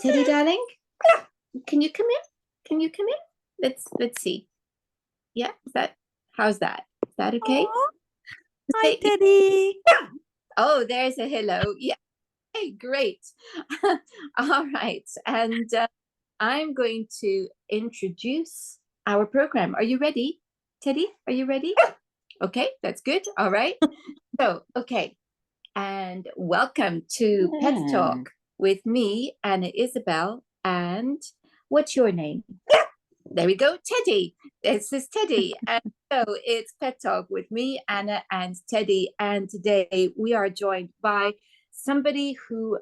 Teddy, darling, can you come in? Can you come in? Let's see. Yeah, how's that? Is that okay? Oh, hi, Teddy. Oh, there's a hello. Yeah, hey, great. All right, and I'm going to introduce our program. Are you ready, Teddy? Are you ready? Okay, that's good. All right. So, okay, and welcome to Pet Talk with me, Anna Isabel, and what's your name? There we go, Teddy. This is Teddy. And so it's Pet Talk with me, Anna, and Teddy. And today we are joined by somebody who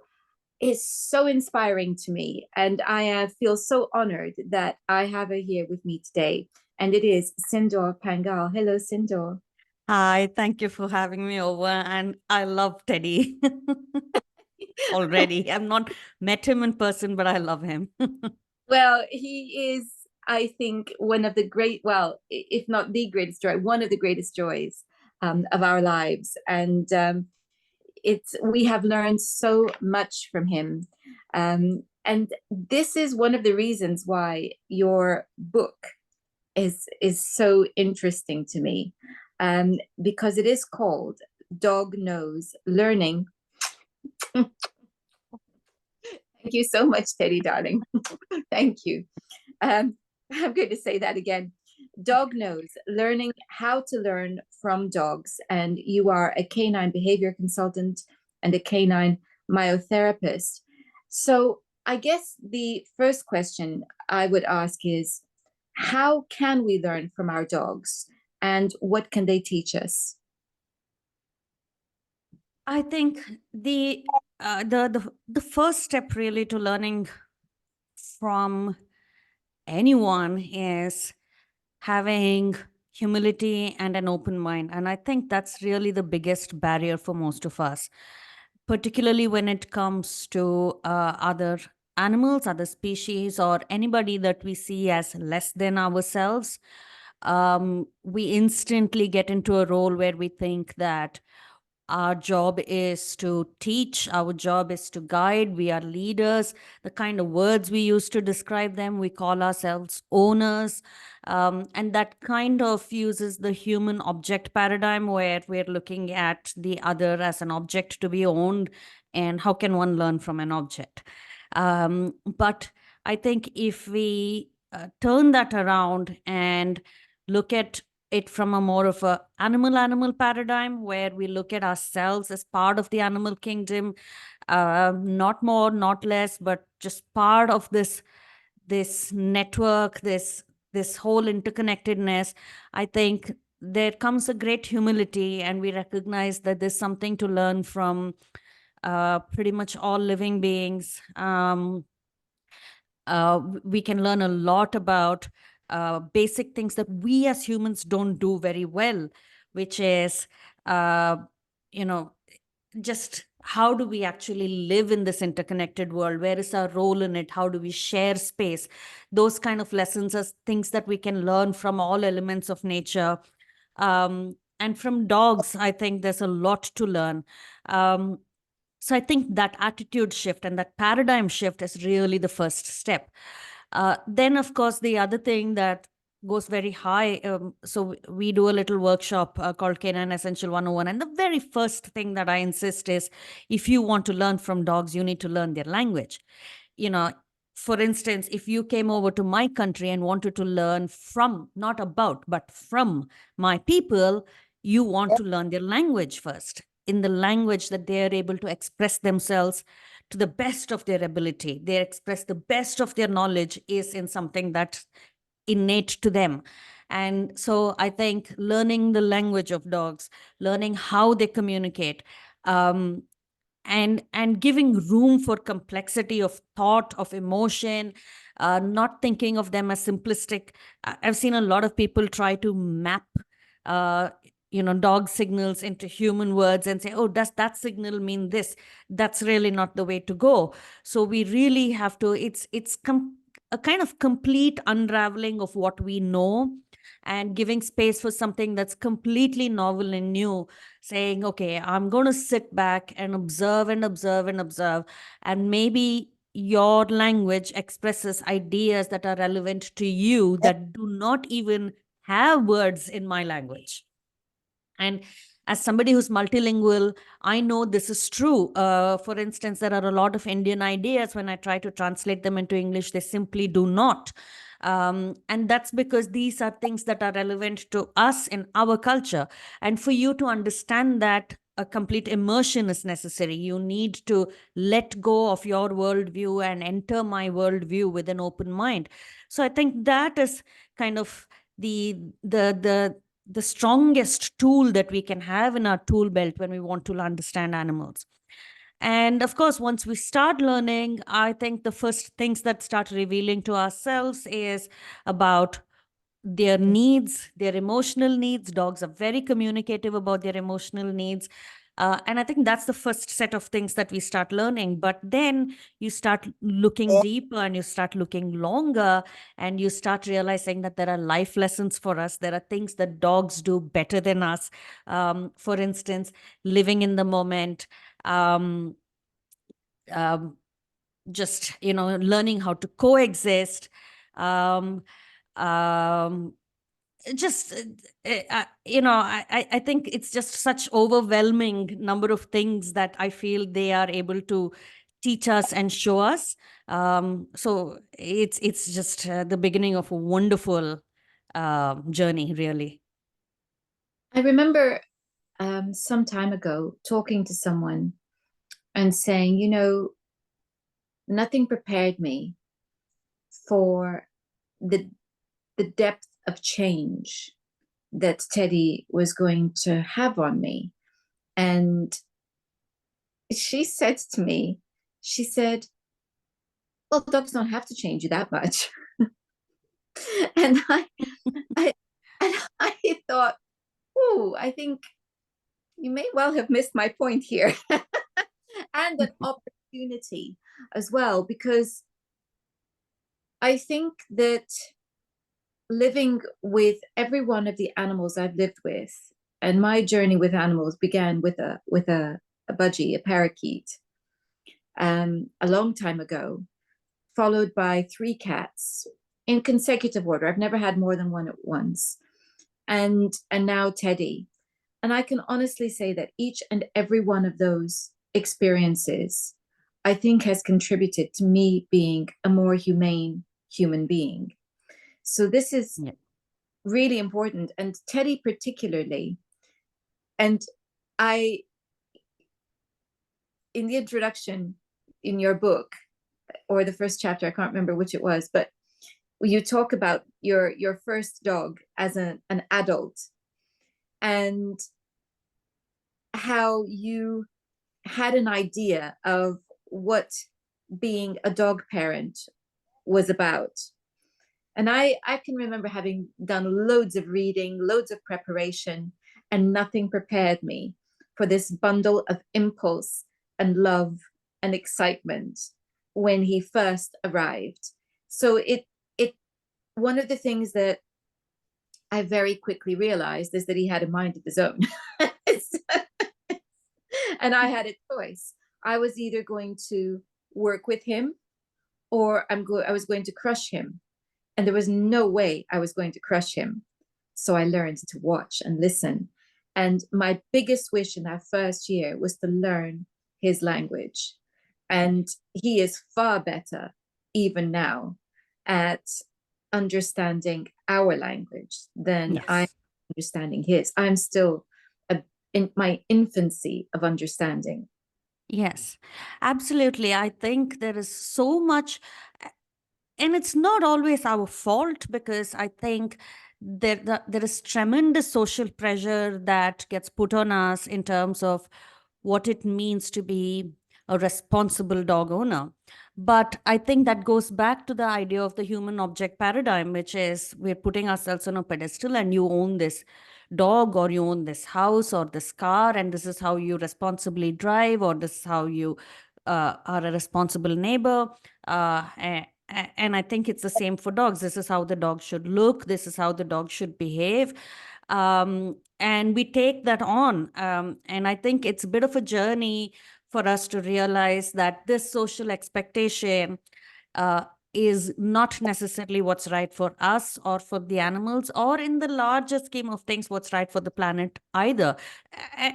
is so inspiring to me. And I feel so honored that I have her here with me today. And it is Sindhoor Pangal. Hello, Sindhoor. Hi, thank you for having me over. And I love Teddy already. I've not met him in person, but I love him. Well, he is, I think, one of the great, well, if not the greatest joy, one of the greatest joys of our lives. And we have learned so much from him. And this is one of the reasons why your book is so interesting to me, because it is called Dog Knows Learning. Thank you so much, Teddy, darling. Thank you. I'm going to say that again. Dog Knows Learning How to Learn from Dogs. And you are a canine behavior consultant and a canine myotherapist. So I guess the first question I would ask is, how can we learn from our dogs and what can they teach us? I think the first step really to learning from anyone is having humility and an open mind. And I think that's really the biggest barrier for most of us, particularly when it comes to other animals, other species, or anybody that we see as less than ourselves. We instantly get into a role where we think that our job is to teach, our job is to guide, we are leaders. The kind of words we use to describe them, we call ourselves owners. And that kind of uses the human object paradigm where we're looking at the other as an object to be owned. And how can one learn from an object? But I think if we turn that around and look at it from a more of a animal paradigm where we look at ourselves as part of the animal kingdom, not more, not less, but just part of this network, this whole interconnectedness. I think there comes a great humility, and we recognize that there's something to learn from pretty much all living beings. We can learn a lot about basic things that we as humans don't do very well, which is, uh, you know, just how do we actually live in this interconnected world? Where is our role in it? How do we share space? Those kind of lessons are things that we can learn from all elements of nature. And from dogs, I think there's a lot to learn. So I think that attitude shift and that paradigm shift is really the first step. Then, of course, the other thing that goes very high. So we do a little workshop called Canine Essential 101. And the very first thing that I insist is, if you want to learn from dogs, you need to learn their language. You know, for instance, if you came over to my country and wanted to learn from, not about, but from my people, you want to learn their language first, in the language that they are able to express themselves to the best of their ability. They express the best of their knowledge is in something that's innate to them. And so I think learning the language of dogs, learning how they communicate, and giving room for complexity of thought, of emotion, not thinking of them as simplistic. I've seen a lot of people try to map uh, dog signals into human words and say, oh, does that signal mean this? That's really not the way to go. So we really have to, it's a kind of complete unraveling of what we know, and giving space for something that's completely novel and new, saying, okay, I'm going to sit back and observe and observe and observe, and maybe your language expresses ideas that are relevant to you that do not even have words in my language. And as somebody who's multilingual, I know this is true. For instance, there are a lot of Indian ideas. When I try to translate them into English, they simply do not. And that's because these are things that are relevant to us in our culture. And for you to understand that, a complete immersion is necessary. You need to let go of your worldview and enter my worldview with an open mind. So I think that is kind of the strongest tool that we can have in our tool belt when we want to understand animals. And of course, once we start learning, I think the first things that start revealing to ourselves is about their needs, their emotional needs. Dogs are very communicative about their emotional needs. And I think that's the first set of things that we start learning. But then you start looking deeper and you start looking longer, and you start realizing that there are life lessons for us. There are things that dogs do better than us. For instance, living in the moment, um, um, just, learning how to coexist. Um, um, just I think it's just such overwhelming number of things that I feel they are able to teach us and show us. So it's just the beginning of a wonderful journey, really. I remember some time ago talking to someone and saying, nothing prepared me for the depth of change that Teddy was going to have on me. And she said to me, she said, well, dogs don't have to change you that much. and I and I thought, oh, I think you may well have missed my point here. And an opportunity as well, because I think that living with every one of the animals I've lived with, and my journey with animals began with a budgie, a parakeet, a long time ago, followed by 3 cats in consecutive order. I've never had more than one at once, and now Teddy. And I can honestly say that each and every one of those experiences, I think, has contributed to me being a more humane human being. So this is really important, and Teddy particularly. And I, in the introduction in your book, or the first chapter, I can't remember which it was, but you talk about your first dog as an adult, and how you had an idea of what being a dog parent was about. And I can remember having done loads of reading, loads of preparation, and nothing prepared me for this bundle of impulse and love and excitement when he first arrived. So it one of the things that I very quickly realized is that he had a mind of his own. And I had a choice. I was either going to work with him, or I was going to crush him. And there was no way I was going to crush him. So I learned to watch and listen. And my biggest wish in that first year was to learn his language. And he is far better, even now, at understanding our language than I'm understanding his. I'm still in my infancy of understanding. Yes, absolutely. I think there is so much, and it's not always our fault, because I think there is tremendous social pressure that gets put on us in terms of what it means to be a responsible dog owner. But I think that goes back to the idea of the human object paradigm, which is we're putting ourselves on a pedestal, and you own this dog, or you own this house or this car, and this is how you responsibly drive, or this is how you are a responsible neighbor. And I think it's the same for dogs. This is how the dog should look. This is how the dog should behave. And we take that on. And I think it's a bit of a journey for us to realize that this social expectation uh, is not necessarily what's right for us or for the animals, or in the larger scheme of things, what's right for the planet either.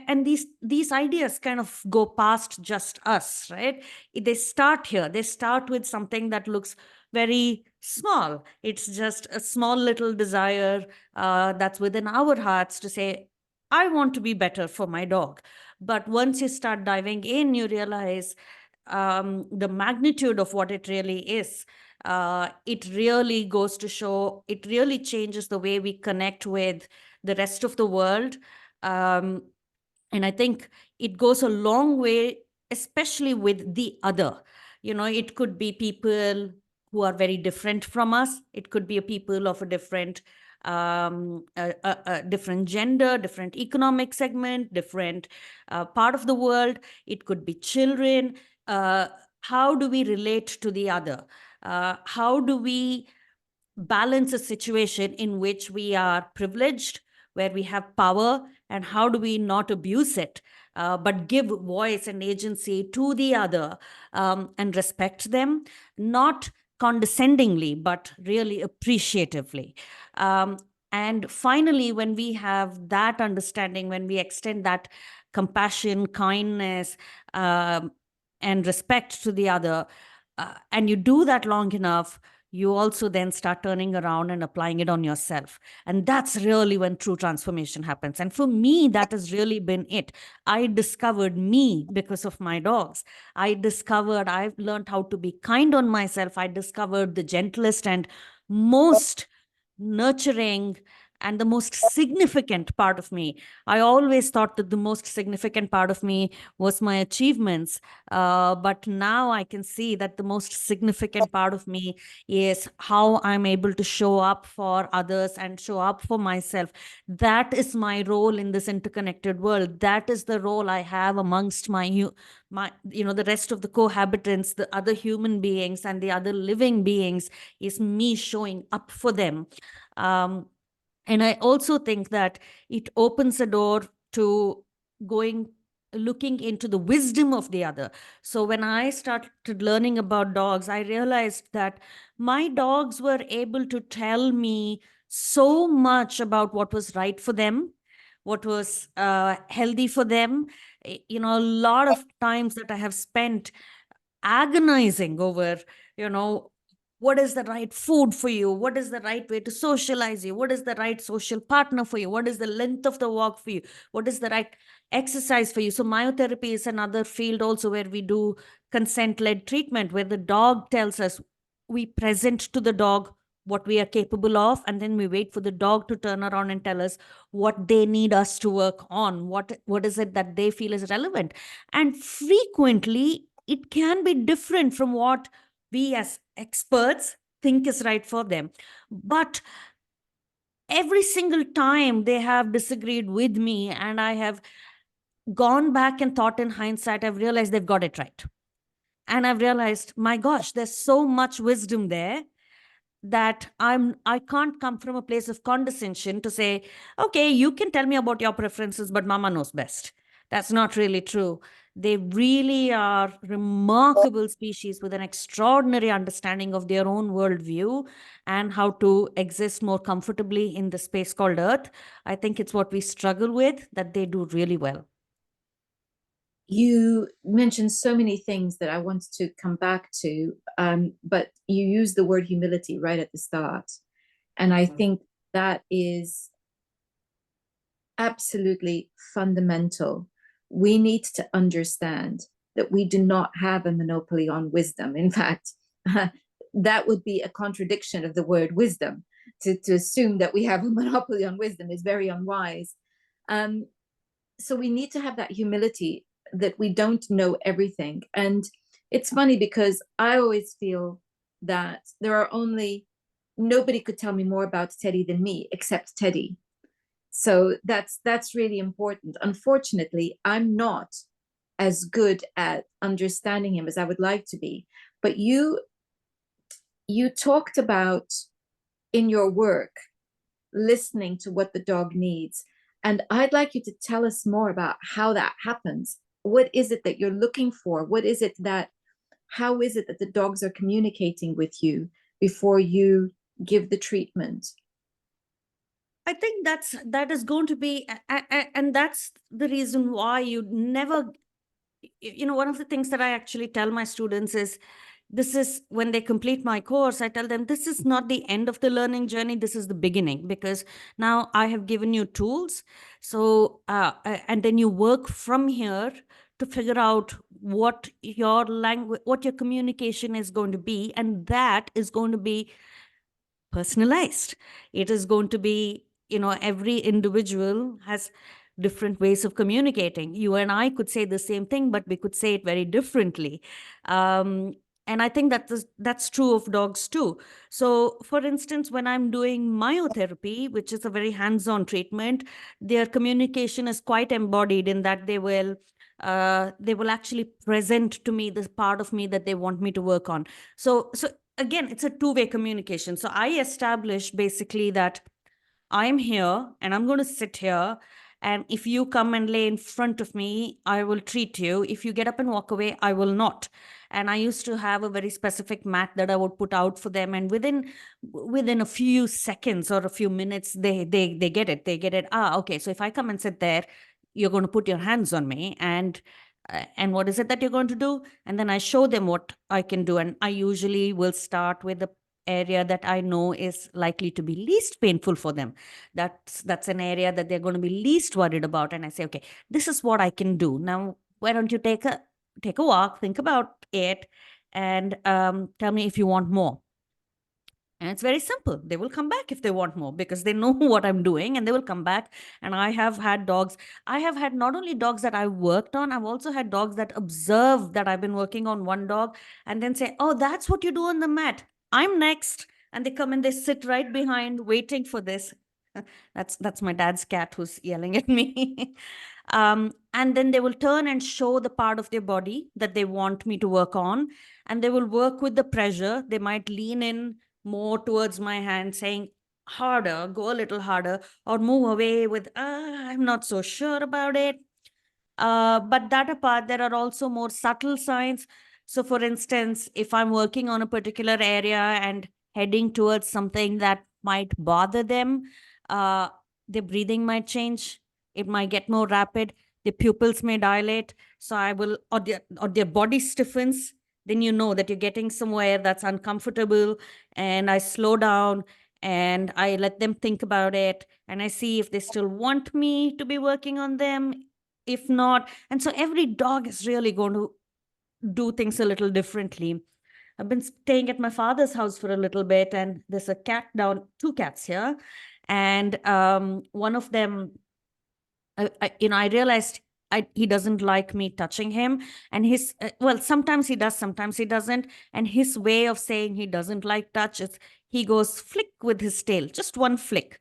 And these ideas kind of go past just us, right? They start here. They start with something that looks very small. It's just a small little desire that's within our hearts to say, I want to be better for my dog. But once you start diving in, you realize the magnitude of what it really is. It really goes to show, it really changes the way we connect with the rest of the world. Um, and I think it goes a long way, especially with the other. You know, it could be people who are very different from us. It could be a people of a different a different gender, different economic segment, different part of the world. It could be children. uh, how do we relate to the other? How do we balance a situation in which we are privileged, where we have power, and how do we not abuse it, but give voice and agency to the other, and respect them, not condescendingly, but really appreciatively. Um, and finally, when we have that understanding, when we extend that compassion, kindness, and respect to the other, and you do that long enough, you also then start turning around and applying it on yourself. And that's really when true transformation happens. And for me, that has really been it. I discovered me because of my dogs. I've learned how to be kind on myself. I discovered the gentlest and most nurturing and the most significant part of me. I always thought that the most significant part of me was my achievements. But now I can see that the most significant part of me is how I'm able to show up for others and show up for myself. That is my role in this interconnected world. That is the role I have amongst the rest of the cohabitants, the other human beings and the other living beings, is me showing up for them. Um, and I also think that it opens a door to going looking into the wisdom of the other. So when I started learning about dogs, I realized that my dogs were able to tell me so much about what was right for them, what was healthy for them. A lot of times that I have spent agonizing over, you know, what is the right food for you? What is the right way to socialize you? What is the right social partner for you? What is the length of the walk for you? What is the right exercise for you? So myotherapy is another field also where we do consent-led treatment, where the dog tells us, we present to the dog what we are capable of, and then we wait for the dog to turn around and tell us what they need us to work on, what is it that they feel is relevant. And frequently it can be different from what we as experts think is right for them. But every single time they have disagreed with me and I have gone back and thought in hindsight, I've realized they've got it right. And I've realized, my gosh, there's so much wisdom there that I can't come from a place of condescension to say, okay, you can tell me about your preferences, but mama knows best. That's not really true. They really are remarkable species with an extraordinary understanding of their own worldview and how to exist more comfortably in the space called Earth. I think it's what we struggle with that they do really well. You mentioned so many things that I wanted to come back to, but you used the word humility right at the start. And I think that is absolutely fundamental. We need to understand that we do not have a monopoly on wisdom. In fact, that would be a contradiction of the word wisdom. To assume that we have a monopoly on wisdom is very unwise. So we need to have that humility that we don't know everything. And it's funny because I always feel that nobody could tell me more about Teddy than me, except Teddy. So that's really important. Unfortunately, I'm not as good at understanding him as I would like to be. But you talked about in your work listening to what the dog needs. And I'd like you to tell us more about how that happens. what is it that you're looking for? What is it that, how is it that the dogs are communicating with you before you give the treatment? I think that is going to be, and that's the reason why you never, one of the things that I actually tell my students is, this is when they complete my course, I tell them this is not the end of the learning journey, this is the beginning, because now I have given you tools. So and then you work from here to figure out what your language, what your communication is going to be, and that is going to be personalized. It is going to be, every individual has different ways of communicating. You and I could say the same thing, but we could say it very differently. And I think that's true of dogs too. So, for instance, when I'm doing myotherapy, which is a very hands-on treatment, their communication is quite embodied in that they will actually present to me this part of me that they want me to work on. So again, it's a two-way communication. So I established basically that I'm here and I'm going to sit here. And if you come and lay in front of me, I will treat you. If you get up and walk away, I will not. And I used to have a very specific mat that I would put out for them. And within a few seconds or a few minutes, they get it. They get it. Ah, okay. So if I come and sit there, you're going to put your hands on me. And what is it that you're going to do? And then I show them what I can do. And I usually will start with the area that I know is likely to be least painful for them. That's an area that they're going to be least worried about. And I say, okay, this is what I can do. Now, why don't you take a walk, think about it, and tell me if you want more. And it's very simple. They will come back if they want more because they know what I'm doing, and they will come back. And I have had dogs. I have had not only dogs that I worked on, I've also had dogs that observe that I've been working on one dog and then say, oh, that's what you do on the mat. I'm next. And they come and they sit right behind waiting for this. That's my dad's cat who's yelling at me. And then they will turn and show the part of their body that they want me to work on. And they will work with the pressure. They might lean in more towards my hand, saying, harder, go a little harder, or move away with, I'm not so sure about it. But that apart, there are also more subtle signs. So, for instance, if I'm working on a particular area and heading towards something that might bother them, uh, their breathing might change. It might get more rapid. The pupils may dilate. So I will, or their body stiffens. Then you know that you're getting somewhere that's uncomfortable. And I slow down and I let them think about it. And I see if they still want me to be working on them. If not, and so every dog is really going to do things a little differently. I've been staying at my father's house for a little bit, and there's a cat down, two cats here, and one of them, I realized he doesn't like me touching him, and well, sometimes he does, sometimes he doesn't, and his way of saying he doesn't like touch is he goes flick with his tail, just one flick.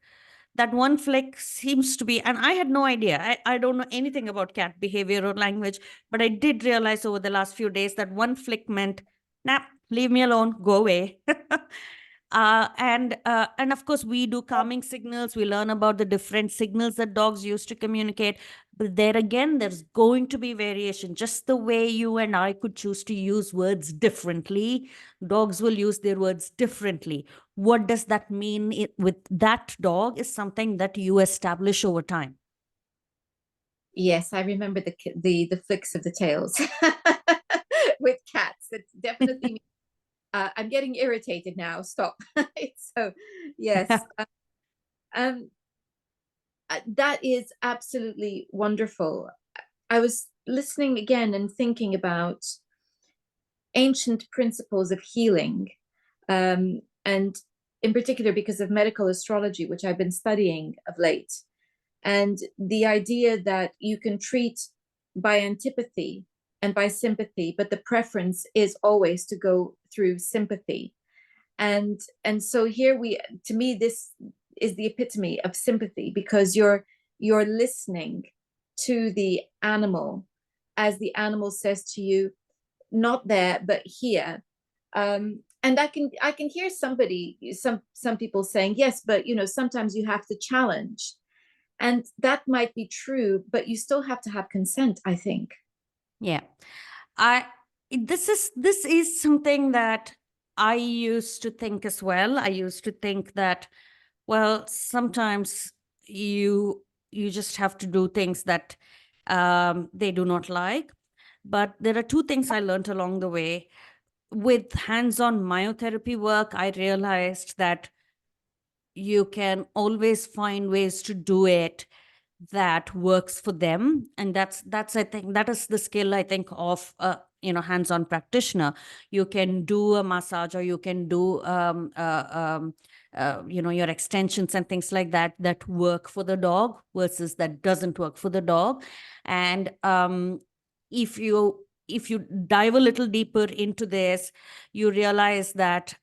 That one flick seems to be, and I had no idea. I don't know anything about cat behavior or language, but I did realize over the last few days that one flick meant, nah, leave me alone, go away. And of course, we do calming signals. We learn about the different signals that dogs use to communicate. But there again, there's going to be variation. Just the way you and I could choose to use words differently, dogs will use their words differently. What does that mean with that dog is something that you establish over time. Yes, I remember the flicks of the tails with cats. It's definitely I'm getting irritated now. Stop. So yes, um, that is absolutely wonderful. I was listening again and thinking about ancient principles of healing, and in particular because of medical astrology, which I've been studying of late, and the idea that you can treat by antipathy and by sympathy, but the preference is always to go through sympathy. And so here we, to me, this is the epitome of sympathy, because you're listening to the animal as the animal says to you, not there but here. And I can hear some people saying, yes, but sometimes you have to challenge, and that might be true, but you still have to have consent, I think. Yeah. This is something that I used to think as well. I used to think that, well, sometimes you just have to do things that they do not like. But there are two things I learned along the way. With hands-on myotherapy work, I realized that you can always find ways to do it that works for them, and that's I think that is the skill, I think, of a hands-on practitioner. You can do a massage, or you can do your extensions and things like that that work for the dog versus that doesn't work for the dog. And if you dive a little deeper into this, you realize that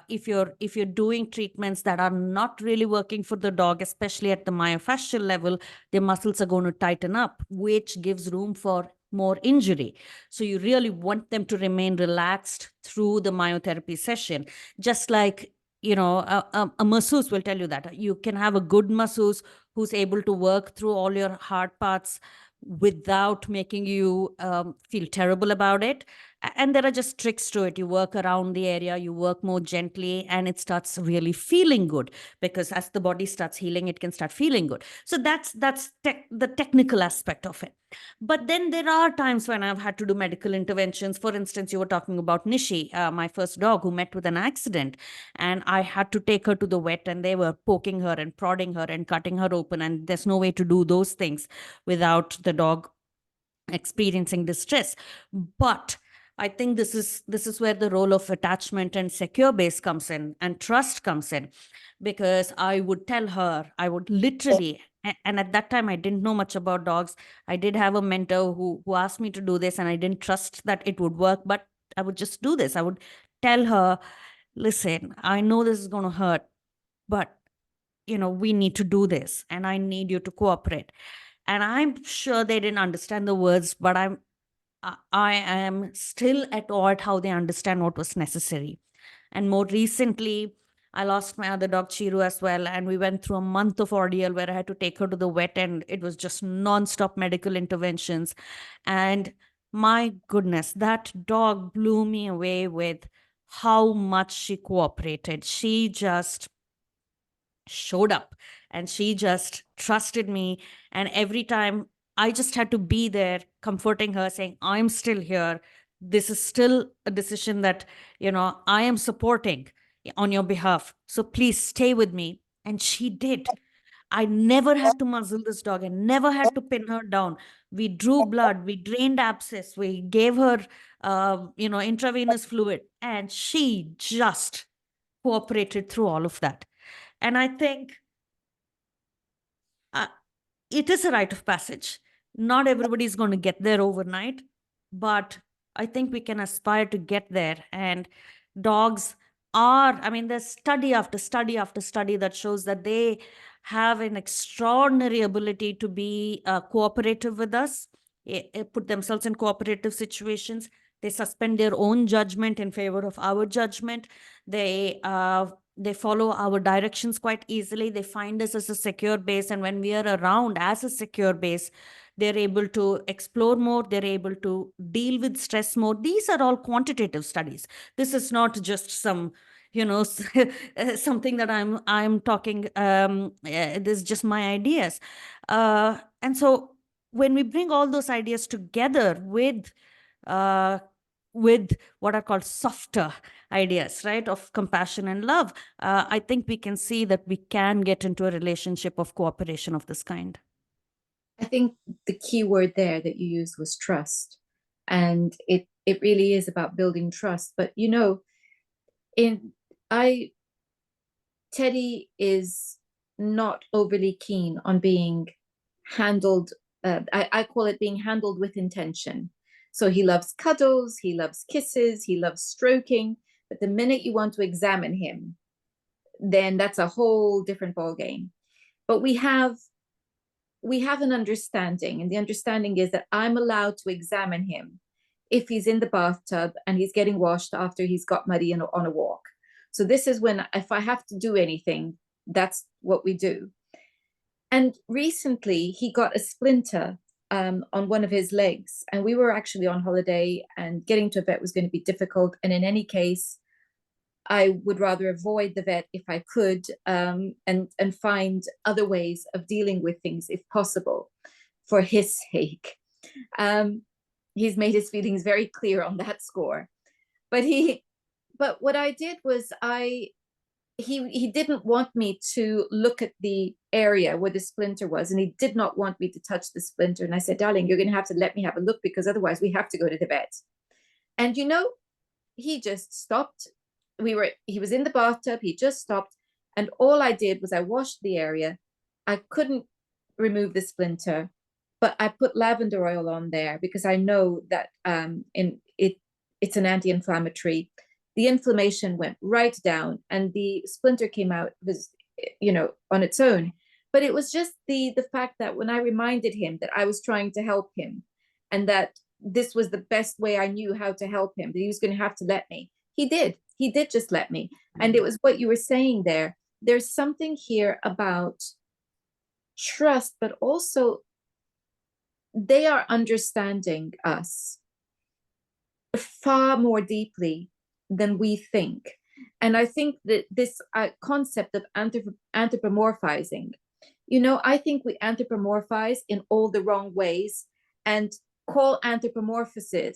if you're doing treatments that are not really working for the dog, especially at the myofascial level, their muscles are going to tighten up, which gives room for more injury. So you really want them to remain relaxed through the myotherapy session. Just like, a masseuse will tell you that you can have a good masseuse who's able to work through all your hard parts without making you feel terrible about it. And there are just tricks to it. You work around the area, you work more gently, and it starts really feeling good, because as the body starts healing, it can start feeling good. So that's the technical aspect of it. But then there are times when I've had to do medical interventions. For instance, you were talking about Nishi, my first dog, who met with an accident, and I had to take her to the vet, and they were poking her and prodding her and cutting her open, and there's no way to do those things without the dog experiencing distress. But I think this is where the role of attachment and secure base comes in, and trust comes in. Because I would tell her, I would literally, and at that time I didn't know much about dogs. I did have a mentor who asked me to do this, and I didn't trust that it would work, but I would just do this. I would tell her, listen, I know this is going to hurt, but we need to do this, and I need you to cooperate. And I'm sure they didn't understand the words, but I am still at awe at how they understand what was necessary. And more recently, I lost my other dog, Chiru, as well. And we went through a month of ordeal where I had to take her to the vet, and it was just nonstop medical interventions. And my goodness, that dog blew me away with how much she cooperated. She just showed up, and she just trusted me. And every time, I just had to be there comforting her, saying, I'm still here. This is still a decision that I am supporting on your behalf, so please stay with me. And she did. I never had to muzzle this dog, and never had to pin her down. We drew blood, we drained abscess, we gave her intravenous fluid, and she just cooperated through all of that. And I think uh, it is a rite of passage. Not everybody is going to get there overnight, but I think we can aspire to get there. And dogs are, I mean, there's study after study after study that shows that they have an extraordinary ability to be cooperative with us, put themselves in cooperative situations. They suspend their own judgment in favor of our judgment. They follow our directions quite easily. They find us as a secure base. And when we are around as a secure base, they're able to explore more. They're able to deal with stress more. These are all quantitative studies. This is not just some, something that I'm talking. This is just my ideas. And so when we bring all those ideas together uh, with what are called softer ideas, right, of compassion and love, I think we can see that we can get into a relationship of cooperation of this kind. I think the key word there that you used was trust. And it really is about building trust. But in I Teddy is not overly keen on being handled. I call it being handled with intention. So he loves cuddles, he loves kisses, he loves stroking. But the minute you want to examine him, then that's a whole different ball game. But we have an understanding, and the understanding is that I'm allowed to examine him if he's in the bathtub and he's getting washed after he's got muddy on a walk. So this is when, if I have to do anything, that's what we do. And recently he got a splinter on one of his legs, and we were actually on holiday, and getting to a vet was going to be difficult. And in any case, I would rather avoid the vet if I could, and find other ways of dealing with things if possible, for his sake. Um, he's made his feelings very clear on that score. But what I did was he didn't want me to look at the area where the splinter was, and he did not want me to touch the splinter. And I said, darling, you're going to have to let me have a look, because otherwise we have to go to the vet. And he just stopped. He was in the bathtub, he just stopped, and all I did was I washed the area. I couldn't remove the splinter, but I put lavender oil on there because I know that it's an anti-inflammatory. The inflammation went right down, and the splinter came out, was on its own. But it was just the fact that when I reminded him that I was trying to help him, and that this was the best way I knew how to help him, that he was going to have to let me, he did just let me. And it was what you were saying there. There's something here about trust, but also they are understanding us far more deeply than we think. And I think that this concept of anthropomorphizing, I think we anthropomorphize in all the wrong ways, and call anthropomorphize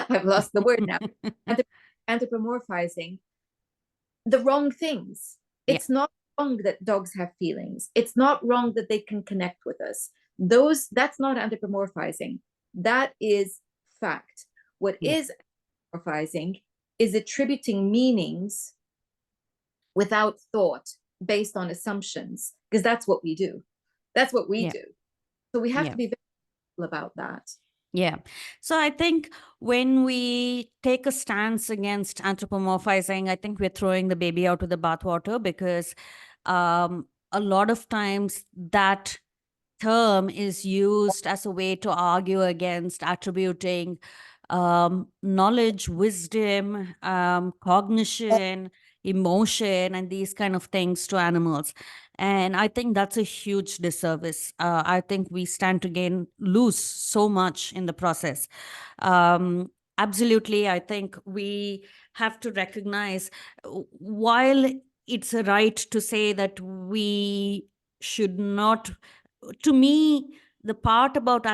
I've lost the word now. Anthropomorphizing the wrong things. It's not wrong that dogs have feelings. It's not wrong that they can connect with us. That's not anthropomorphizing. That is fact. What is anthropomorphizing is attributing meanings without thought, based on assumptions, because that's what we do. That's what we do. So we have to be very careful about that. Yeah. So I think when we take a stance against anthropomorphizing, I think we're throwing the baby out with the bathwater, because a lot of times that term is used as a way to argue against attributing knowledge, wisdom, cognition, emotion, and these kind of things to animals. And I think that's a huge disservice. I think we stand to lose so much in the process. Absolutely, I think we have to recognize, while it's a right to say that we should not, to me, the part about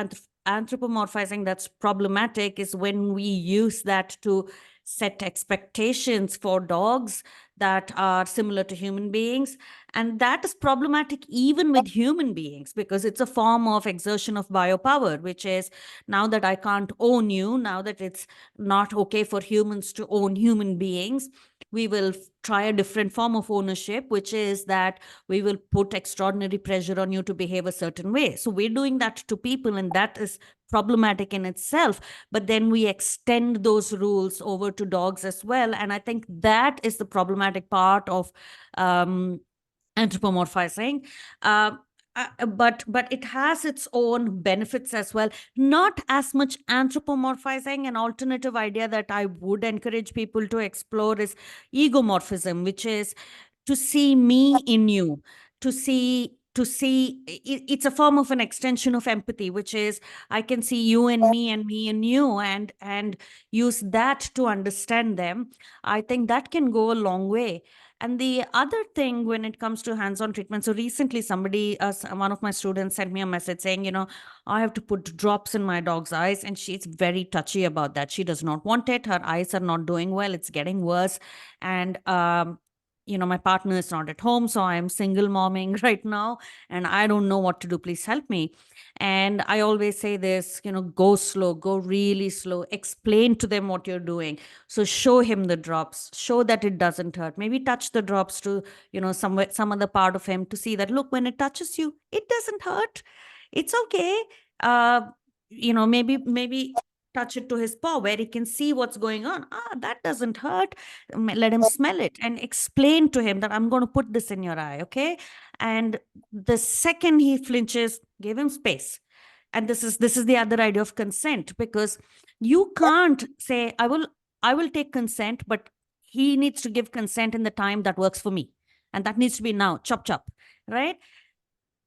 anthropomorphizing that's problematic is when we use that to set expectations for dogs that are similar to human beings. And that is problematic even with human beings, because it's a form of exertion of biopower, which is, now that I can't own you, now that it's not okay for humans to own human beings, we will try a different form of ownership, which is that we will put extraordinary pressure on you to behave a certain way. So we're doing that to people, and that is problematic in itself. But then we extend those rules over to dogs as well. And I think that is the problematic part of anthropomorphizing. But it has its own benefits as well. Not as much anthropomorphizing. An alternative idea that I would encourage people to explore is egomorphism, which is to see me in you, to see it's a form of an extension of empathy, which is I can see you and me and me and you, and use that to understand them. I think that can go a long way. And the other thing when it comes to hands-on treatment, so recently one of my students sent me a message saying, I have to put drops in my dog's eyes, and she's very touchy about that. She does not want it. Her eyes are not doing well. It's getting worse. And my partner is not at home, so I'm single momming right now, and I don't know what to do. Please help me. And I always say this, go slow, go really slow, explain to them what you're doing. So show him the drops, show that it doesn't hurt. Maybe touch the drops to, some other part of him to see that, look, when it touches you, it doesn't hurt. It's okay. Maybe touch it to his paw where he can see what's going on. That doesn't hurt. Let him smell it and explain to him that I'm going to put this in your eye, okay? And the second he flinches, give him space. And this is the other idea of consent, because you can't say, I will take consent, but he needs to give consent in the time that works for me. And that needs to be now, chop, chop, right?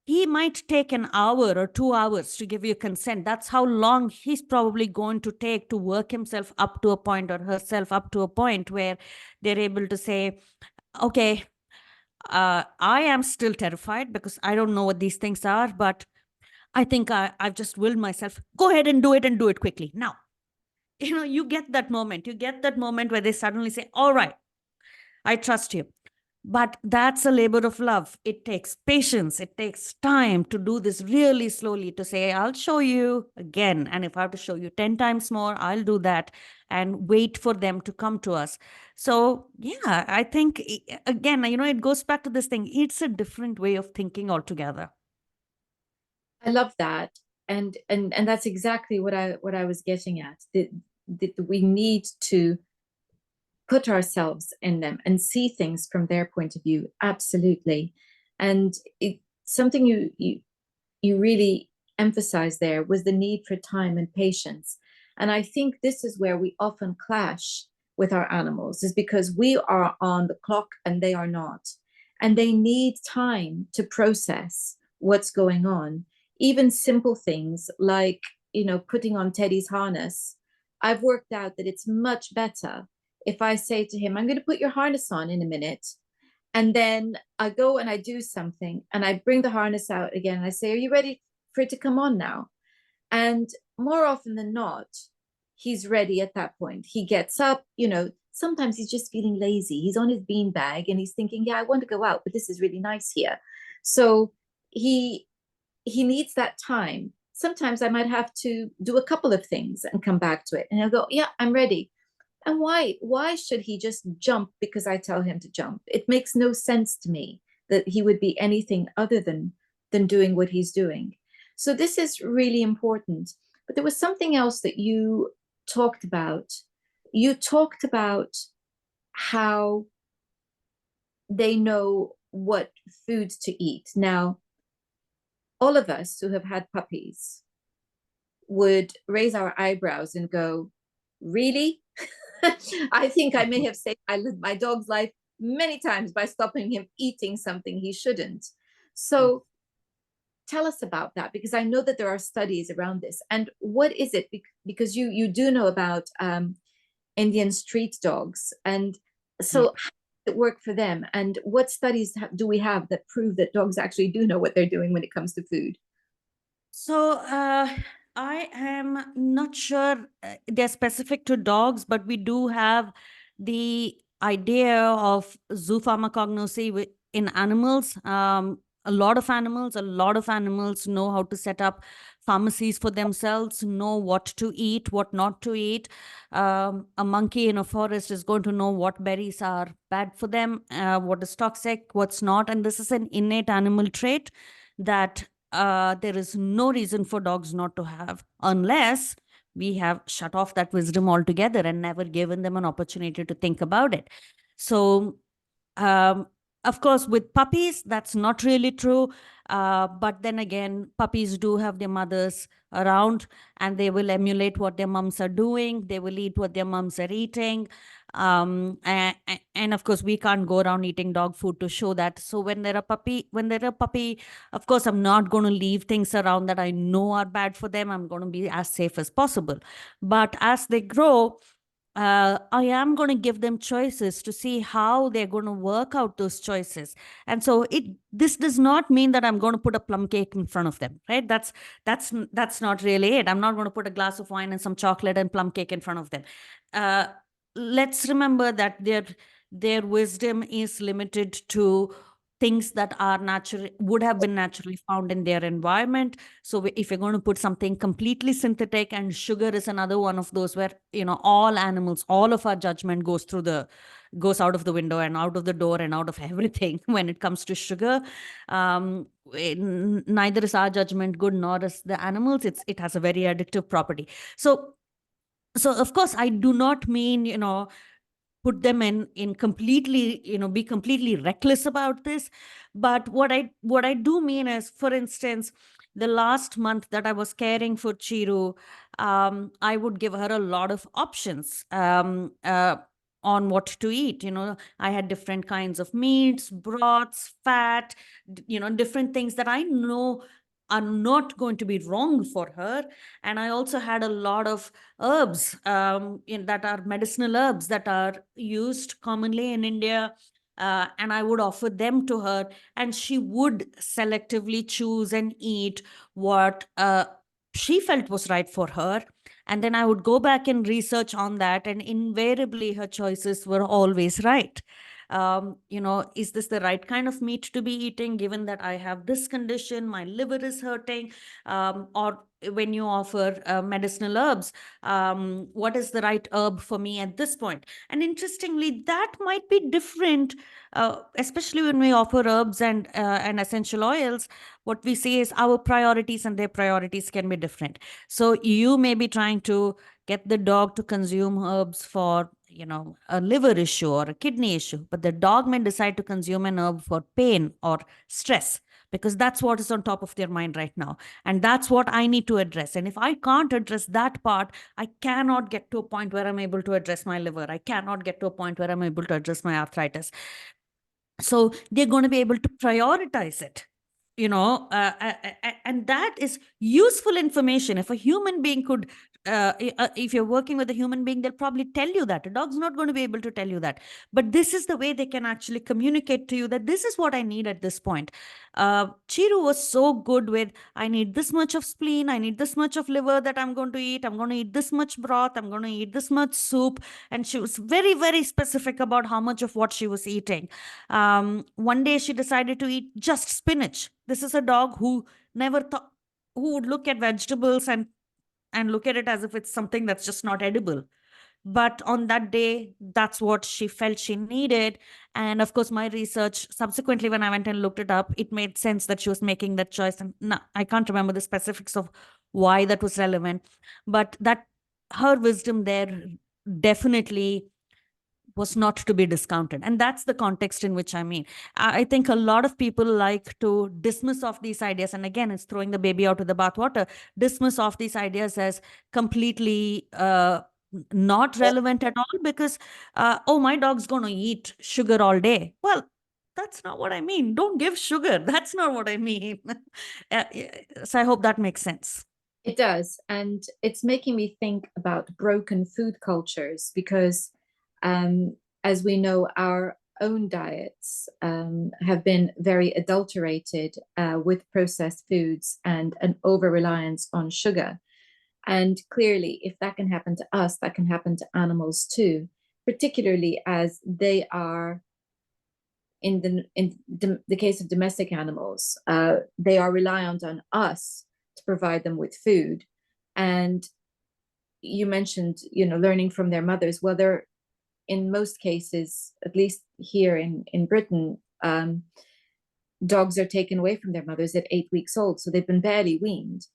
he might take an hour or 2 hours to give you consent. That's how long he's probably going to take to work himself up to a point, or herself up to a point, where they're able to say, okay, I am still terrified because I don't know what these things are, but I think I've just willed myself, go ahead and do it, and do it quickly. Now, you get that moment. You get that moment where they suddenly say, all right, I trust you. But that's a labor of love. It takes patience. It takes time to do this really slowly, to say, I'll show you again. And if I have to show you 10 times more, I'll do that, and wait for them to come to us. So, yeah, I think, again, it goes back to this thing. It's a different way of thinking altogether. I love that. And that's exactly what I was getting at. That we need to put ourselves in them and see things from their point of view. Absolutely. And something you really emphasized there was the need for time and patience. And I think this is where we often clash with our animals, is because we are on the clock and they are not. And they need time to process what's going on. Even simple things like, putting on Teddy's harness. I've worked out that it's much better if I say to him, I'm going to put your harness on in a minute. And then I go and I do something and I bring the harness out again. And I say, are you ready for it to come on now? And more often than not, he's ready at that point. He gets up, sometimes he's just feeling lazy. He's on his beanbag and he's thinking, yeah, I want to go out, but this is really nice here. So he needs that time. Sometimes I might have to do a couple of things and come back to it. And he'll go, yeah, I'm ready. And why should he just jump because I tell him to jump? It makes no sense to me that he would be anything other than doing what he's doing. So this is really important. But there was something else that you talked about. You talked about how they know what food to eat. Now, all of us who have had puppies would raise our eyebrows and go, really? I think I may have saved my dog's life many times by stopping him eating something he shouldn't. So tell us about that, because I know that there are studies around this. And what is it? Because you do know about Indian street dogs. And so Yeah. how does it work for them? And what studies do we have that prove that dogs actually do know what they're doing when it comes to food? So I am not sure they're specific to dogs, but we do have the idea of zoopharmacognosy in animals. A lot of animals know how to set up pharmacies for themselves, know what to eat, what not to eat. A monkey in a forest is going to know what berries are bad for them, what is toxic, what's not. And this is an innate animal trait that there is no reason for dogs not to have, unless we have shut off that wisdom altogether and never given them an opportunity to think about it. So, of course, with puppies, that's not really true. But then again, puppies do have their mothers around, and they will emulate what their moms are doing. They will eat what their moms are eating. And of course, we can't go around eating dog food to show that. So when they're a puppy, of course, I'm not going to leave things around that I know are bad for them. I'm going to be as safe as possible. But as they grow, I am going to give them choices to see how they're going to work out those choices. And so this does not mean that I'm going to put a plum cake in front of them, right? That's not really it. I'm not going to put a glass of wine and some chocolate and plum cake in front of them. Let's remember that their wisdom is limited to things that are would have been naturally found in their environment. So if you're going to put something completely synthetic, and sugar is another one of those where, all animals, all of our judgment goes out of the window and out of the door and out of everything when it comes to sugar. Neither is our judgment good, nor is the animals. It has a very addictive property. So of course, I do not mean, put them in completely, be completely reckless about this. But what I do mean is, for instance, the last month that I was caring for Chiru, I would give her a lot of options. on what to eat. I had different kinds of meats, broths, fat, different things that I know are not going to be wrong for her. And I also had a lot of herbs, that are medicinal herbs that are used commonly in India. And I would offer them to her, and she would selectively choose and eat what she felt was right for her. And then I would go back and research on that, and invariably her choices were always right. Is this the right kind of meat to be eating, given that I have this condition, my liver is hurting? Or when you offer medicinal herbs, what is the right herb for me at this point? And interestingly, that might be different, especially when we offer herbs and essential oils. What we say is our priorities and their priorities can be different. So you may be trying to get the dog to consume herbs for a liver issue or a kidney issue, but the dog may decide to consume an herb for pain or stress, because that's what is on top of their mind right now. And that's what I need to address. And if I can't address that part, I cannot get to a point where I'm able to address my liver. I cannot get to a point where I'm able to address my arthritis. So they're going to be able to prioritize it, and that is useful information. If a human being could, if you're working with a human being, they'll probably tell you that. A dog's not going to be able to tell you that, but this is the way they can actually communicate to you that this is what I need at this point. Chiru was so good with, I need this much of spleen, I need this much of liver that I'm going to eat, I'm going to eat this much broth, I'm going to eat this much soup. And she was very, very specific about how much of what she was eating. One day she decided to eat just spinach. This is a dog who never thought, who would look at vegetables and look at it as if it's something that's just not edible. But on that day, that's what she felt she needed. And of course, my research subsequently, when I went and looked it up, it made sense that she was making that choice. And no, I can't remember the specifics of why that was relevant, but that her wisdom there definitely was not to be discounted. And that's the context in which I mean. I think a lot of people like to dismiss off these ideas. And again, it's throwing the baby out with the bathwater, dismiss off these ideas as completely not relevant at all, because, oh, my dog's going to eat sugar all day. Well, that's not what I mean. Don't give sugar. That's not what I mean. So I hope that makes sense. It does. And it's making me think about broken food cultures because, as we know, our own diets have been very adulterated with processed foods and an over reliance on sugar. And clearly, if that can happen to us, that can happen to animals too, particularly as they are in the case of domestic animals, they are reliant on us to provide them with food. And you mentioned, learning from their mothers. Well, they're in most cases, at least here in Britain, dogs are taken away from their mothers at 8 weeks old, so they've been barely weaned.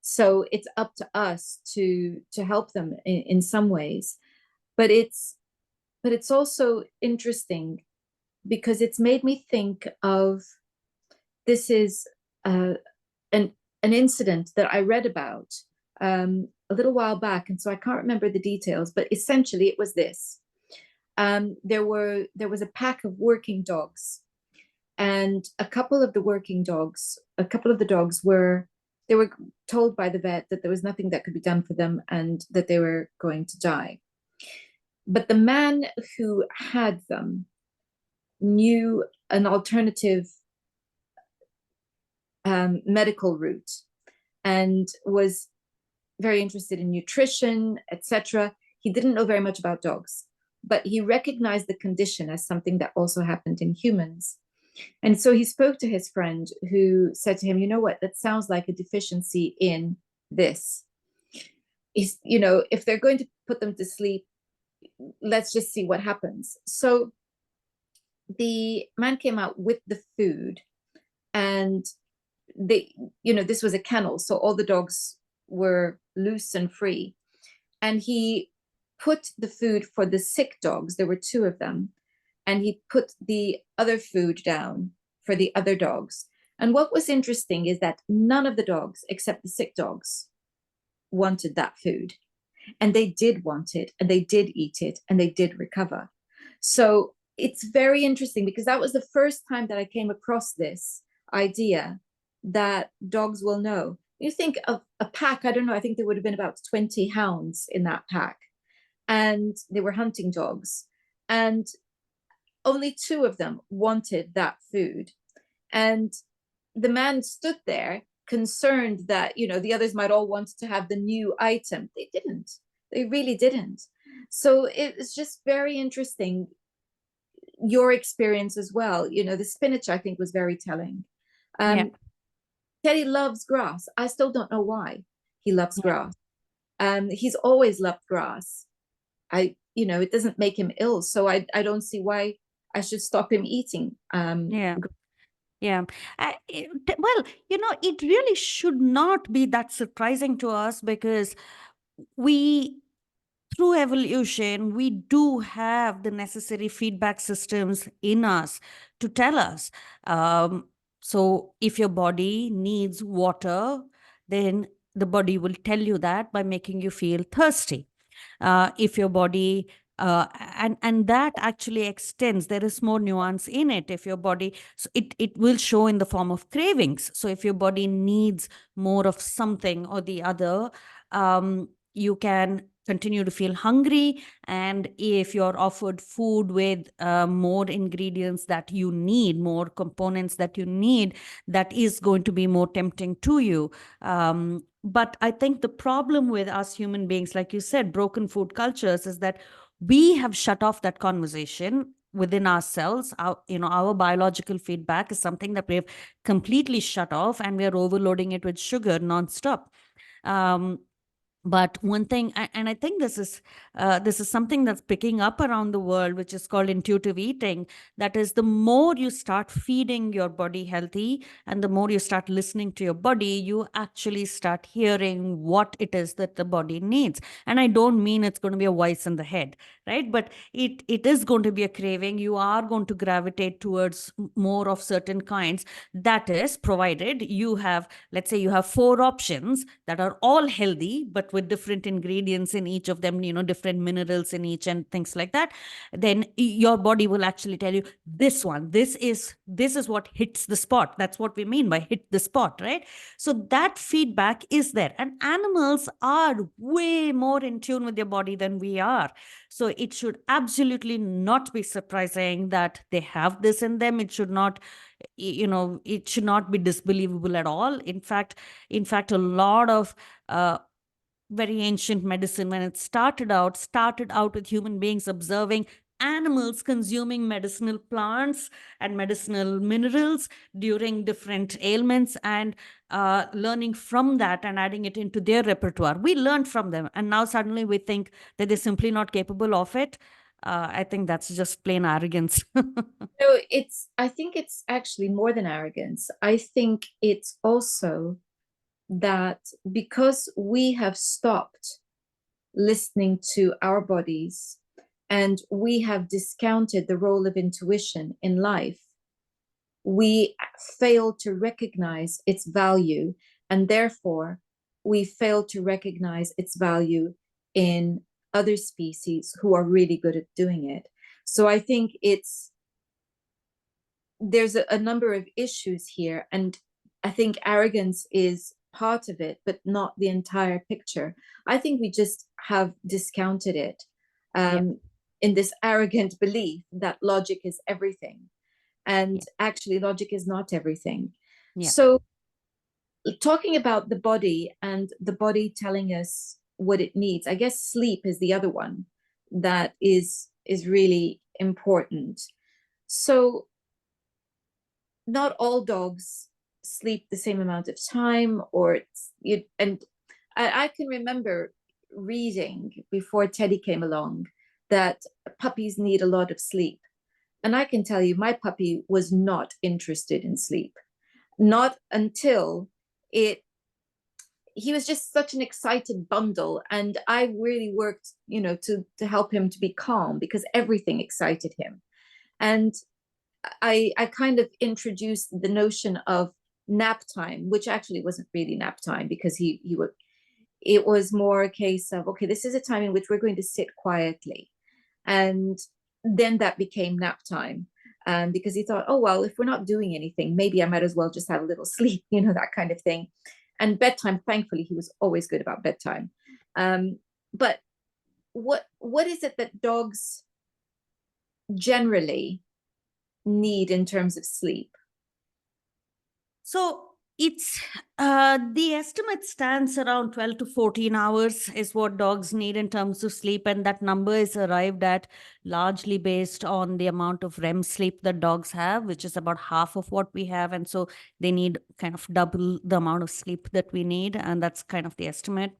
So it's up to us to help them in some ways, but it's also interesting because it's made me think of, this is an incident that I read about a little while back, and so I can't remember the details, but essentially it was this. There was a pack of working dogs, and a couple of the dogs were told by the vet that there was nothing that could be done for them and that they were going to die. But the man who had them knew an alternative medical route and was very interested in nutrition, etc. He didn't know very much about dogs, but he recognized the condition as something that also happened in humans. And so he spoke to his friend, who said to him, you know what, that sounds like a deficiency in this. If they're going to put them to sleep, let's just see what happens. So the man came out with the food, and this was a kennel, so all the dogs were loose and free. And he put the food for the sick dogs, there were two of them, and he put the other food down for the other dogs. And what was interesting is that none of the dogs, except the sick dogs, wanted that food. and they did want it, and they did eat it, and they did recover. So it's very interesting, because that was the first time that I came across this idea that dogs will know. You think of a pack, I don't know, I think there would have been about 20 hounds in that pack, and they were hunting dogs, and only two of them wanted that food. And the man stood there concerned that, the others might all want to have the new item. They didn't. They really didn't. So it's just very interesting, your experience as well. The spinach, I think, was very telling. Yeah. Teddy loves grass. I still don't know why he loves Yeah. grass. He's always loved grass. It doesn't make him ill, so I don't see why I should stop him eating. Yeah. Yeah. Well, it really should not be that surprising to us, because we, through evolution, we do have the necessary feedback systems in us to tell us. So if your body needs water, then the body will tell you that by making you feel thirsty. If your body and that actually extends, there is more nuance in it. If your body, so it will show in the form of cravings. So if your body needs more of something or the other, you can continue to feel hungry. And if you're offered food with more ingredients that you need, more components that you need, that is going to be more tempting to you. But I think the problem with us human beings, like you said, broken food cultures, is that we have shut off that conversation within ourselves. Our biological feedback is something that we've completely shut off, and we're overloading it with sugar nonstop. But one thing, and I think this is something that's picking up around the world, which is called intuitive eating. That is, the more you start feeding your body healthy, and the more you start listening to your body, you actually start hearing what it is that the body needs. And I don't mean it's going to be a voice in the head, right? But it is going to be a craving. You are going to gravitate towards more of certain kinds. That is provided you have, let's say you have 4 options that are all healthy, but with different ingredients in each of them, different minerals in each and things like that. Then your body will actually tell you, this is what hits the spot. That's what we mean by hit the spot, right? So that feedback is there, and animals are way more in tune with their body than we are. So it should absolutely not be surprising that they have this in them. It should not, it should not be disbelievable at all. In fact, a lot of very ancient medicine, when it started out with human beings observing animals consuming medicinal plants and medicinal minerals during different ailments, and learning from that and adding it into their repertoire. We learned from them, and now suddenly we think that they're simply not capable of it. I think that's just plain arrogance. So I think it's actually more than arrogance. I think it's also that because we have stopped listening to our bodies, and we have discounted the role of intuition in life, we fail to recognize its value, and therefore we fail to recognize its value in other species who are really good at doing it. So I think there's a number of issues here, and I think arrogance is part of it, but not the entire picture. I think we just have discounted it, Yeah. in this arrogant belief that logic is everything, and Yeah. actually logic is not everything. Yeah. So talking about the body and the body telling us what it needs, I guess sleep is the other one that is really important. So not all dogs sleep the same amount of time, and I can remember reading before Teddy came along that puppies need a lot of sleep. And I can tell you, my puppy was not interested in sleep, not until it he was just such an excited bundle, and I really worked to help him to be calm, because everything excited him. And I kind of introduced the notion of nap time, which actually wasn't really nap time, because he would it was more a case of, okay, this is a time in which we're going to sit quietly. And then that became nap time. Because he thought, oh, well, if we're not doing anything, maybe I might as well just have a little sleep, that kind of thing. And bedtime, thankfully, he was always good about bedtime. But what is it that dogs generally need in terms of sleep? So it's the estimate stands around 12 to 14 hours is what dogs need in terms of sleep. And that number is arrived at largely based on the amount of REM sleep that dogs have, which is about half of what we have. And so they need kind of double the amount of sleep that we need. And that's kind of the estimate.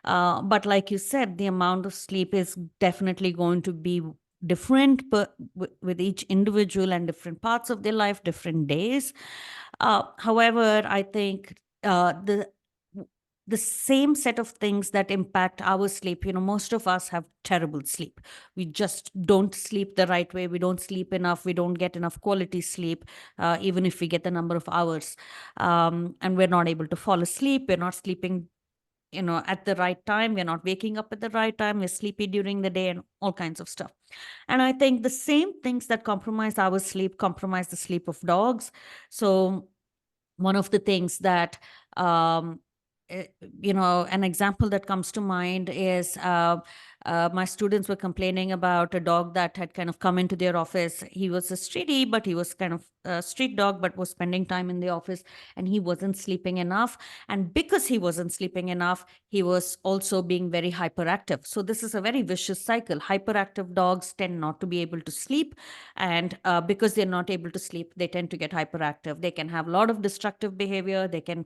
But like you said, the amount of sleep is definitely going to be different but with each individual and different parts of their life, different days. However, I think the same set of things that impact our sleep, most of us have terrible sleep. We just don't sleep the right way. We don't sleep enough. We don't get enough quality sleep, even if we get the number of hours. And we're not able to fall asleep. We're not sleeping at the right time. We're not waking up at the right time. We're sleepy during the day and all kinds of stuff. And I think the same things that compromise our sleep compromise the sleep of dogs. So one of the things that um, an example that comes to mind is my students were complaining about a dog that had kind of come into their office. He was a streetie, but he was kind of a street dog, but was spending time in the office, and he wasn't sleeping enough. And because he wasn't sleeping enough, he was also being very hyperactive. So this is a very vicious cycle. Hyperactive dogs tend not to be able to sleep, and because they're not able to sleep, they tend to get hyperactive. They can have a lot of destructive behavior. They can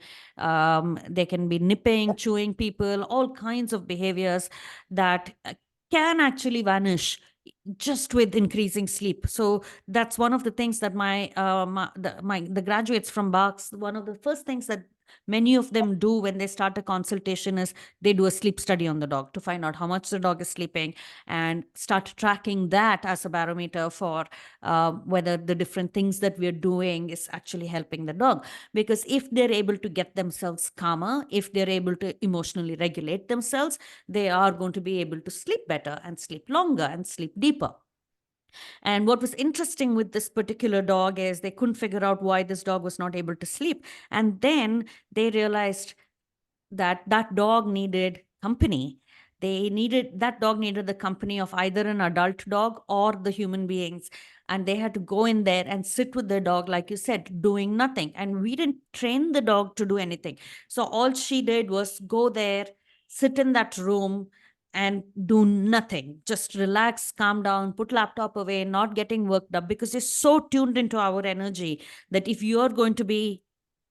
be nipping, chewing people, all kinds of behaviors that can actually vanish just with increasing sleep. So that's one of the things that the graduates from Barks, one of the first things that many of them do when they start a consultation is they do a sleep study on the dog to find out how much the dog is sleeping and start tracking that as a barometer for whether the different things that we're doing is actually helping the dog. Because if they're able to get themselves calmer, if they're able to emotionally regulate themselves, they are going to be able to sleep better and sleep longer and sleep deeper. And what was interesting with this particular dog is they couldn't figure out why this dog was not able to sleep. And then they realized that that dog needed company. That dog needed the company of either an adult dog or the human beings. And they had to go in there and sit with the dog, like you said, doing nothing. And we didn't train the dog to do anything. So all she did was go there, sit in that room, and do nothing. Just relax, calm down, put laptop away, not getting worked up, because you're so tuned into our energy that if you're going to be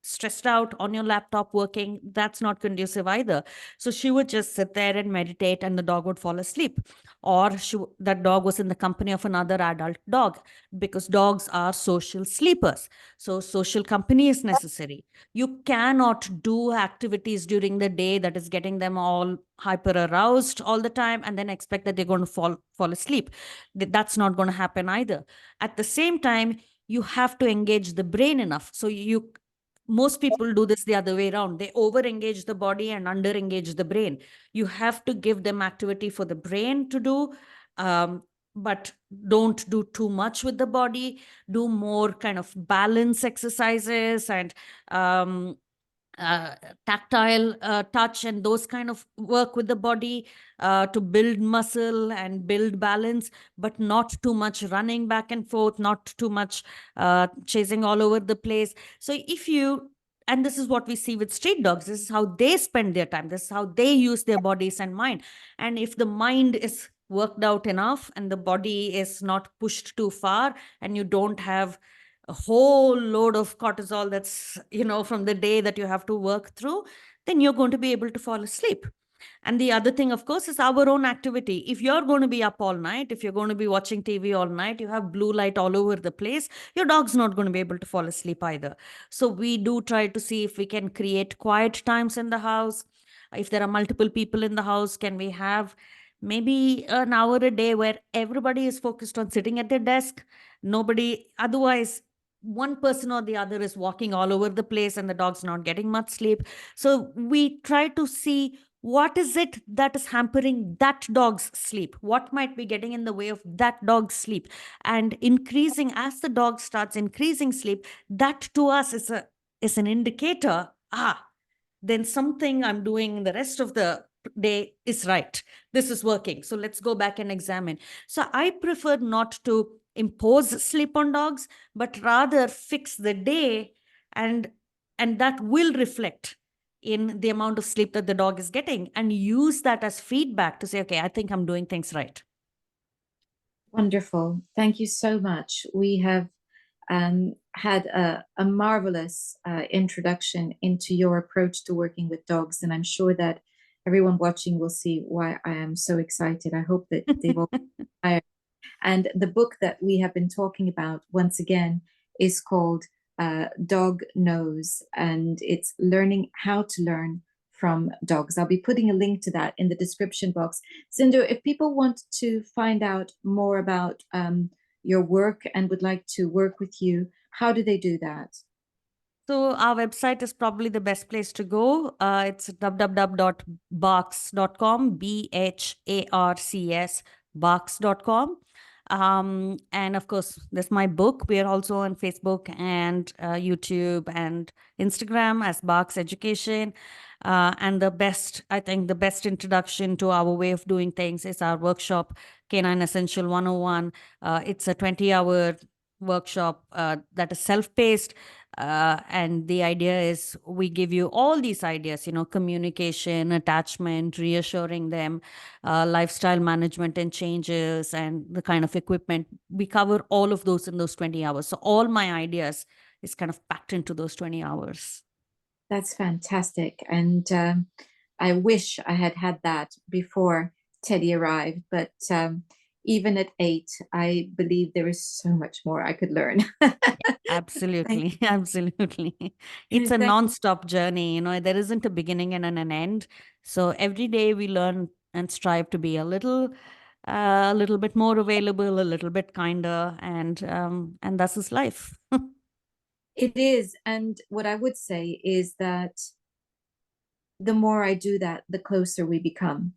stressed out on your laptop working, that's not conducive either. So she would just sit there and meditate, and the dog would fall asleep. Or that dog was in the company of another adult dog, because dogs are social sleepers. So social company is necessary. You cannot do activities during the day that is getting them all hyper aroused all the time and then expect that they're going to fall asleep. That's not going to happen either. At the same time, you have to engage the brain enough. So most people do this the other way around. They over engage the body and under engage the brain. You have to give them activity for the brain to do, but don't do too much with the body. Do more kind of balance exercises and um, uh, tactile touch and those kind of work with the body to build muscle and build balance, but not too much running back and forth, not too much chasing all over the place. So and this is what we see with street dogs, this is how they spend their time, this is how they use their bodies and mind. And if the mind is worked out enough and the body is not pushed too far, and you don't have a whole load of cortisol that's from the day that you have to work through, then you're going to be able to fall asleep. And the other thing, of course, is our own activity. If you're going to be up all night, if you're going to be watching TV all night, you have blue light all over the place, your dog's not going to be able to fall asleep either. So we do try to see if we can create quiet times in the house. If there are multiple people in the house, can we have maybe an hour a day where everybody is focused on sitting at their desk? Nobody, otherwise, one person or the other is walking all over the place and the dog's not getting much sleep. So we try to see what is it that is hampering that dog's sleep? What might be getting in the way of that dog's sleep? And increasing, as the dog starts increasing sleep, that to us is an indicator. Then something I'm doing the rest of the day is right. This is working. So let's go back and examine. So I prefer not to impose sleep on dogs, but rather fix the day, and that will reflect in the amount of sleep that the dog is getting, and use that as feedback to say, okay, I think I'm doing things right. Wonderful. Thank you so much. We have had a marvelous introduction into your approach to working with dogs, and I'm sure that everyone watching will see why I am so excited. I hope that they've all inspired. And the book that we have been talking about, once again, is called Dog Knows, and it's learning how to learn from dogs. I'll be putting a link to that in the description box. Sindhoor, if people want to find out more about your work and would like to work with you, how do they do that? So our website is probably the best place to go. It's www.barks.com, BHARCS, barks.com. And of course, there's my book. We are also on Facebook and YouTube and Instagram as Barks Education. And I think the best introduction to our way of doing things is our workshop, Canine Essential 101. It's a 20-hour workshop that is self-paced. And the idea is we give you all these ideas, communication, attachment, reassuring them, lifestyle management and changes, and the kind of equipment. We cover all of those in those 20 hours. So all my ideas is kind of packed into those 20 hours. That's fantastic. And I wish I had had that before Teddy arrived. But even at 8, I believe there is so much more I could learn. Absolutely. Absolutely. It's a Thank non-stop journey. There isn't a beginning and an end. So every day we learn and strive to be a little bit more available, a little bit kinder, and that's his life. It is. And what I would say is that the more I do that, the closer we become.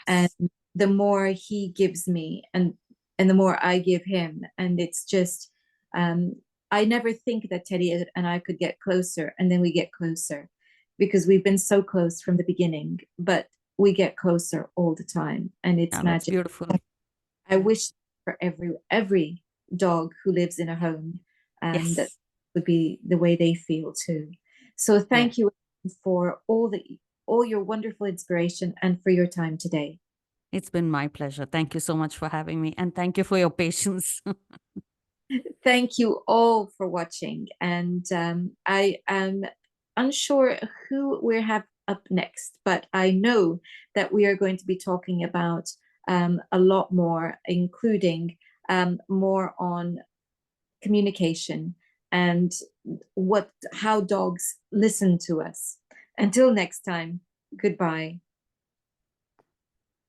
And Yes. the more he gives me, and the more I give him. And it's just I never think that Teddy and I could get closer, and then we get closer because we've been so close from the beginning, but we get closer all the time, and it's Yeah, that's magic. beautiful. I wish for every dog who lives in a home, that Yes. would be the way they feel too. So Yeah. thank you for all your wonderful inspiration and for your time today. It's been my pleasure. Thank you so much for having me. And thank you for your patience. Thank you all for watching. And I am unsure who we have up next, but I know that we are going to be talking about a lot more, including more on communication and how dogs listen to us. Until next time, goodbye.